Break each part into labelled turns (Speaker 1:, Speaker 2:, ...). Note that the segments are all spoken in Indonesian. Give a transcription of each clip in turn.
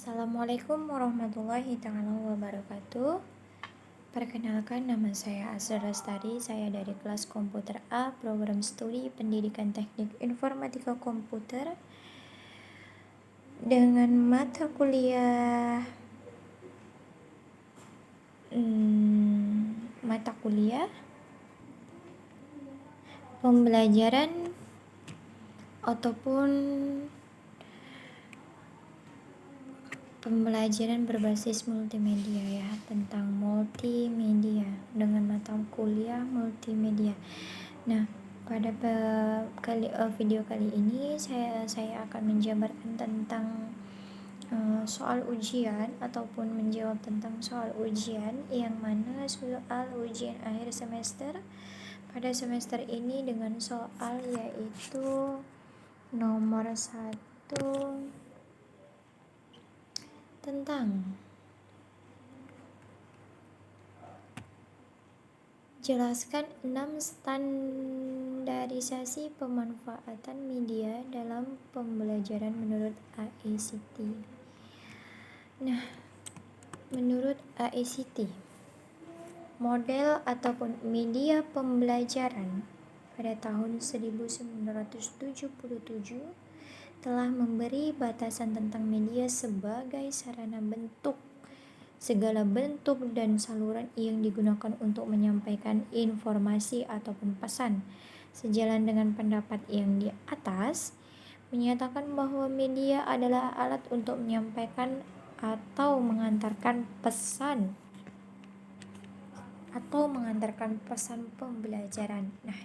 Speaker 1: Assalamualaikum warahmatullahi taala wabarakatuh. Perkenalkan, nama saya Asra Lestari. Saya dari kelas Komputer A, Program Studi Pendidikan Teknik Informatika Komputer, dengan mata kuliah pembelajaran ataupun pembelajaran berbasis multimedia, ya, tentang multimedia dengan mata kuliah multimedia. Nah, pada video kali ini saya akan menjabarkan tentang soal ujian ataupun menjawab tentang soal ujian, yang mana soal ujian akhir semester pada semester ini dengan soal yaitu nomor 1 tentang jelaskan 6 standarisasi pemanfaatan media dalam pembelajaran menurut AICTE. Nah, menurut AICTE, model ataupun media pembelajaran pada tahun 1977 telah memberi batasan tentang media sebagai sarana bentuk, segala bentuk dan saluran yang digunakan untuk menyampaikan informasi ataupun pesan. Sejalan dengan pendapat yang di atas, menyatakan bahwa media adalah alat untuk menyampaikan atau mengantarkan pesan pembelajaran. Nah,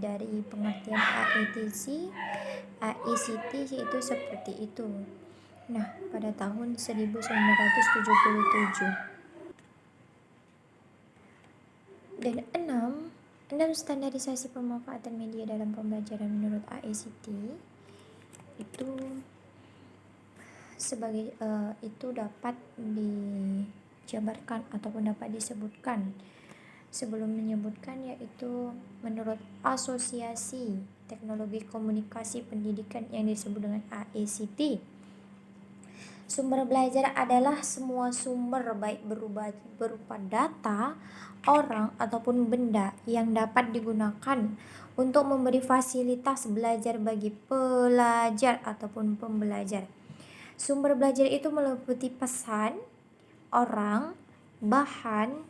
Speaker 1: dari pengertian AICT itu seperti itu. Nah, pada tahun 1977. Dan 6 standarisasi pemanfaatan media dalam pembelajaran menurut AICTE itu sebagai itu dapat dijabarkan ataupun dapat disebutkan. Sebelum menyebutkan, yaitu menurut Asosiasi Teknologi Komunikasi Pendidikan yang disebut dengan AICTE, sumber belajar adalah semua sumber baik berupa data, orang, ataupun benda yang dapat digunakan untuk memberi fasilitas belajar bagi pelajar ataupun pembelajar. Sumber belajar itu meliputi pesan, orang, bahan,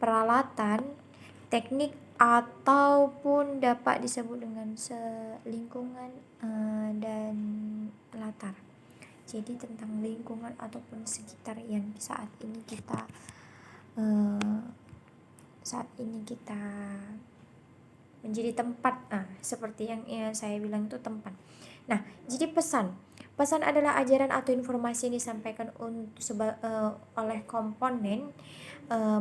Speaker 1: peralatan, teknik, ataupun dapat disebut dengan lingkungan dan latar. Jadi tentang lingkungan ataupun sekitar yang saat ini kita menjadi tempat, seperti yang saya bilang itu tempat. Nah, jadi pesan adalah ajaran atau informasi yang disampaikan oleh komponen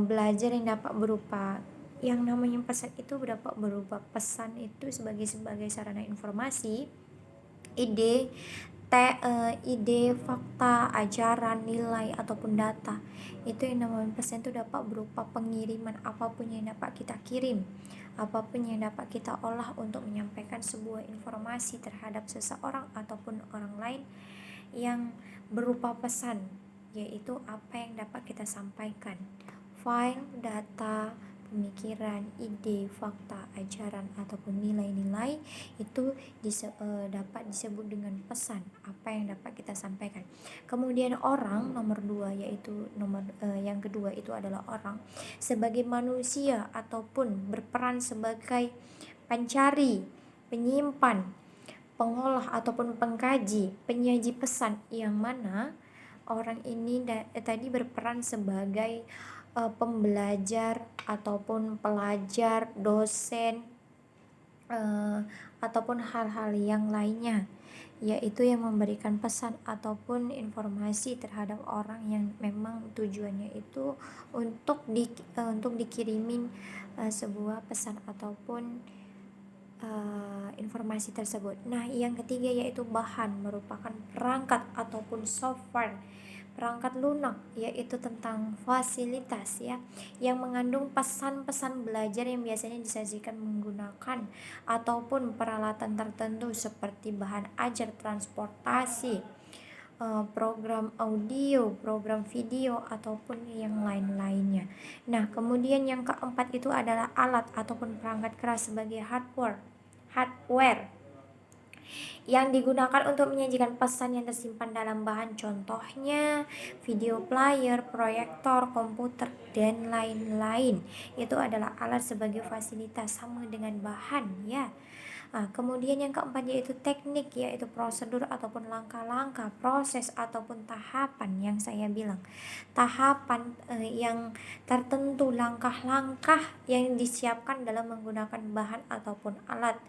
Speaker 1: belajar yang dapat berupa, yang namanya pesan itu dapat berupa pesan itu sebagai sarana informasi, ide, fakta, ajaran, nilai, ataupun data. Itu yang namanya pesan itu dapat berupa pengiriman apapun yang dapat kita kirim, apapun yang dapat kita olah untuk menyampaikan sebuah informasi terhadap seseorang ataupun orang lain yang berupa pesan, yaitu apa yang dapat kita sampaikan. File, data, pemikiran, ide, fakta, ajaran, ataupun nilai-nilai itu dapat disebut dengan pesan, apa yang dapat kita sampaikan. Kemudian orang, yang kedua itu adalah orang sebagai manusia ataupun berperan sebagai pencari, penyimpan, pengolah ataupun pengkaji, penyaji pesan, yang mana orang ini tadi berperan sebagai pembelajar ataupun pelajar, dosen, ataupun hal-hal yang lainnya, yaitu yang memberikan pesan ataupun informasi terhadap orang yang memang tujuannya itu untuk dikirimin sebuah pesan ataupun informasi tersebut. Nah, yang ketiga yaitu bahan, merupakan perangkat ataupun software, perangkat lunak, yaitu tentang fasilitas, ya, yang mengandung pesan-pesan belajar yang biasanya disajikan menggunakan ataupun peralatan tertentu seperti bahan ajar, transportasi, program audio, program video, ataupun yang lain-lainnya. Nah, kemudian yang keempat itu adalah alat ataupun perangkat keras sebagai hardware yang digunakan untuk menyajikan pesan yang tersimpan dalam bahan, contohnya video player, proyektor, komputer, dan lain-lain. Itu adalah alat sebagai fasilitas, sama dengan bahan ya. Kemudian yang keempat yaitu teknik, yaitu prosedur ataupun langkah-langkah, proses ataupun tahapan yang saya bilang. Tahapan yang tertentu, langkah-langkah yang disiapkan dalam menggunakan bahan ataupun alat,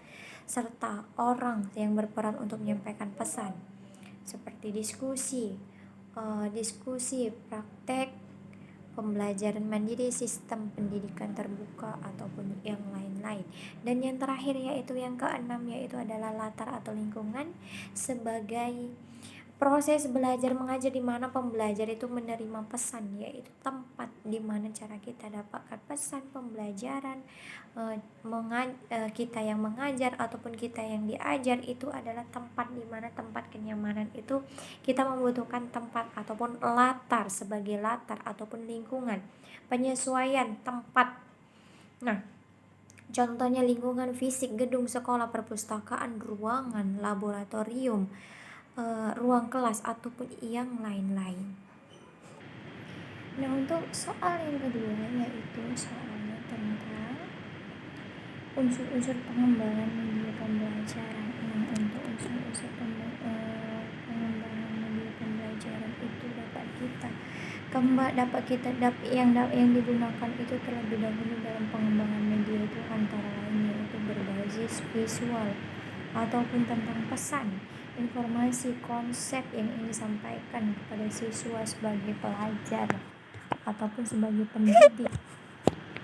Speaker 1: serta orang yang berperan untuk menyampaikan pesan. Seperti diskusi, praktek, pembelajaran mandiri, sistem pendidikan terbuka, ataupun yang lain-lain. Dan yang terakhir yaitu yang keenam, yaitu adalah latar atau lingkungan sebagai proses belajar mengajar, di mana pembelajar itu menerima pesan, yaitu tempat di mana cara kita dapatkan pesan pembelajaran. Kita yang mengajar ataupun kita yang diajar itu adalah tempat di mana tempat kenyamanan itu kita membutuhkan tempat ataupun latar sebagai latar ataupun lingkungan penyesuaian tempat. Nah, contohnya lingkungan fisik, gedung sekolah, perpustakaan, ruangan, laboratorium, ruang kelas, ataupun yang lain-lain. Nah, untuk soal yang kedua yaitu soalnya tentang unsur-unsur pengembangan media pembelajaran. Nah, untuk unsur-unsur pengembangan media pembelajaran itu yang digunakan itu terlebih dahulu dalam pengembangan media itu antara lain yaitu berbasis visual ataupun tentang pesan, informasi, konsep yang ingin disampaikan kepada siswa sebagai pelajar ataupun sebagai pendidik,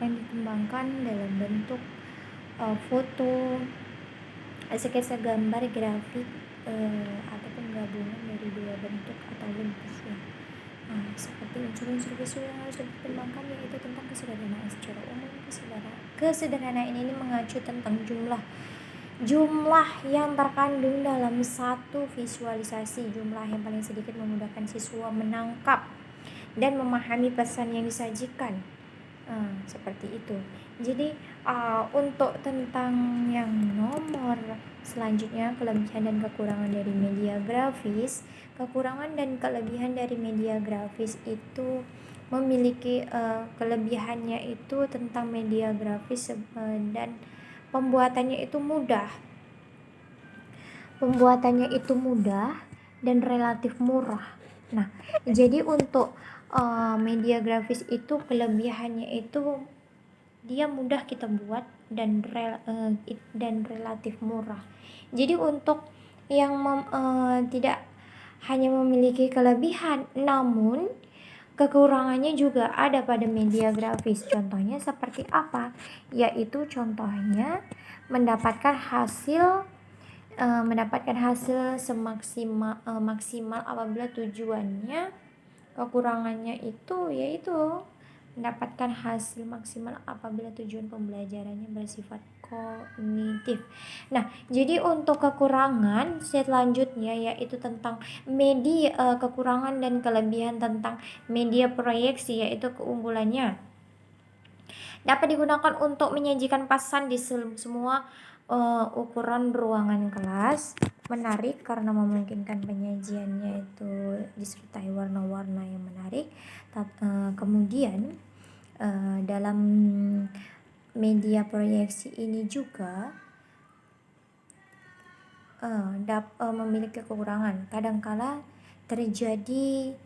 Speaker 1: yang dikembangkan dalam bentuk foto, sketsa, gambar, grafik, ataupun gabungan dari dua bentuk atau lebih ya. Seperti unsur-unsur visual yang harus dikembangkan yaitu tentang kesederhanaan secara umum. Kesederhanaan ini mengacu tentang jumlah yang terkandung dalam satu visualisasi. Jumlah yang paling sedikit memudahkan siswa menangkap dan memahami pesan yang disajikan. Seperti itu. Jadi untuk tentang yang nomor selanjutnya, kelebihan dan kekurangan dari media grafis. Kekurangan dan kelebihan dari media grafis itu memiliki kelebihannya itu tentang media grafis dan pembuatannya itu mudah dan relatif murah. Nah, jadi untuk media grafis itu kelebihannya itu dia mudah kita buat dan relatif murah. Jadi untuk yang tidak hanya memiliki kelebihan, namun kekurangannya juga ada pada media grafis. Contohnya seperti apa? Yaitu contohnya mendapatkan hasil maksimal apabila tujuannya. Kekurangannya itu yaitu mendapatkan hasil maksimal apabila tujuan pembelajarannya bersifat kognitif. Nah, jadi untuk kekurangan selanjutnya yaitu tentang media, kekurangan dan kelebihan tentang media proyeksi, yaitu keunggulannya dapat digunakan untuk menyajikan pesan di semua ukuran ruangan kelas. Menarik karena memungkinkan penyajiannya itu disertai warna-warna yang menarik. Kemudian dalam media proyeksi ini juga memiliki kekurangan. Kadangkala terjadi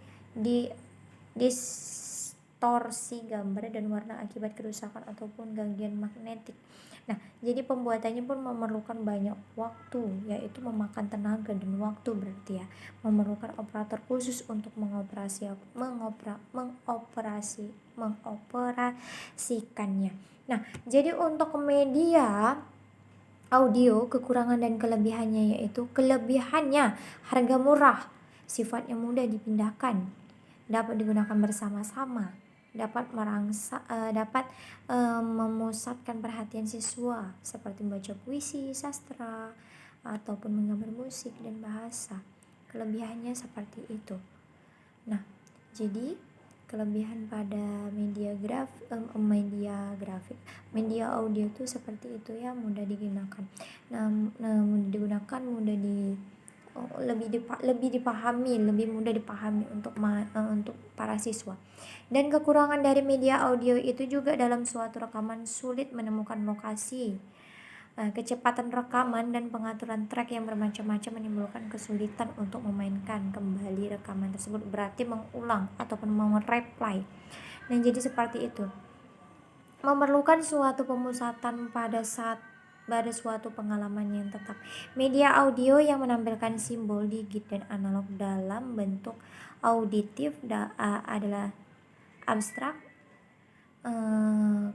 Speaker 1: distorsi gambar dan warna akibat kerusakan ataupun gangguan magnetik. Nah, jadi pembuatannya pun memerlukan banyak waktu, yaitu memakan tenaga dan waktu, berarti ya, memerlukan operator khusus untuk mengoperasikannya. Nah, jadi untuk media audio, kekurangan dan kelebihannya yaitu kelebihannya harga murah, sifatnya mudah dipindahkan, dapat digunakan bersama-sama, dapat memusatkan perhatian siswa seperti membaca puisi, sastra, ataupun menggambar musik dan bahasa. kelebihannya seperti itu. Nah, jadi kelebihan pada media audio itu seperti itu ya, mudah digunakan. Mudah digunakan, lebih dipahami, lebih mudah dipahami untuk para siswa. Dan kekurangan dari media audio itu juga dalam suatu rekaman sulit menemukan lokasi. Kecepatan rekaman dan pengaturan track yang bermacam-macam menimbulkan kesulitan untuk memainkan kembali rekaman tersebut, berarti mengulang ataupun mereplay. Nah, jadi seperti itu. Memerlukan suatu pemusatan pada suatu pengalaman yang tetap. Media audio yang menampilkan simbol digit dan analog dalam bentuk auditif adalah abstrak.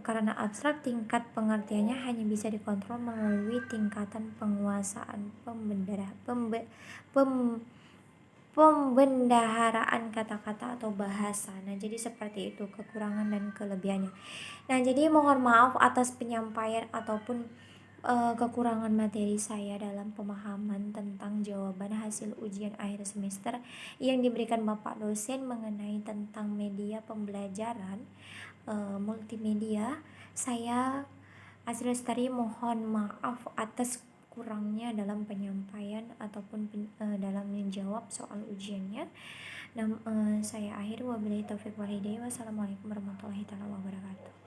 Speaker 1: Karena abstrak, tingkat pengertiannya hanya bisa dikontrol melalui tingkatan penguasaan pembendaharaan kata-kata atau bahasa. Nah, jadi seperti itu kekurangan dan kelebihannya. Nah, jadi mohon maaf atas penyampaian ataupun kekurangan materi saya dalam pemahaman tentang jawaban hasil ujian akhir semester yang diberikan Bapak dosen mengenai tentang media pembelajaran multimedia. Saya Asri Lestari mohon maaf atas kurangnya dalam penyampaian ataupun dalam menjawab soal ujiannya. Saya akhiri, wabillahi taufiq wal hidayah. Wassalamualaikum warahmatullahi wabarakatuh.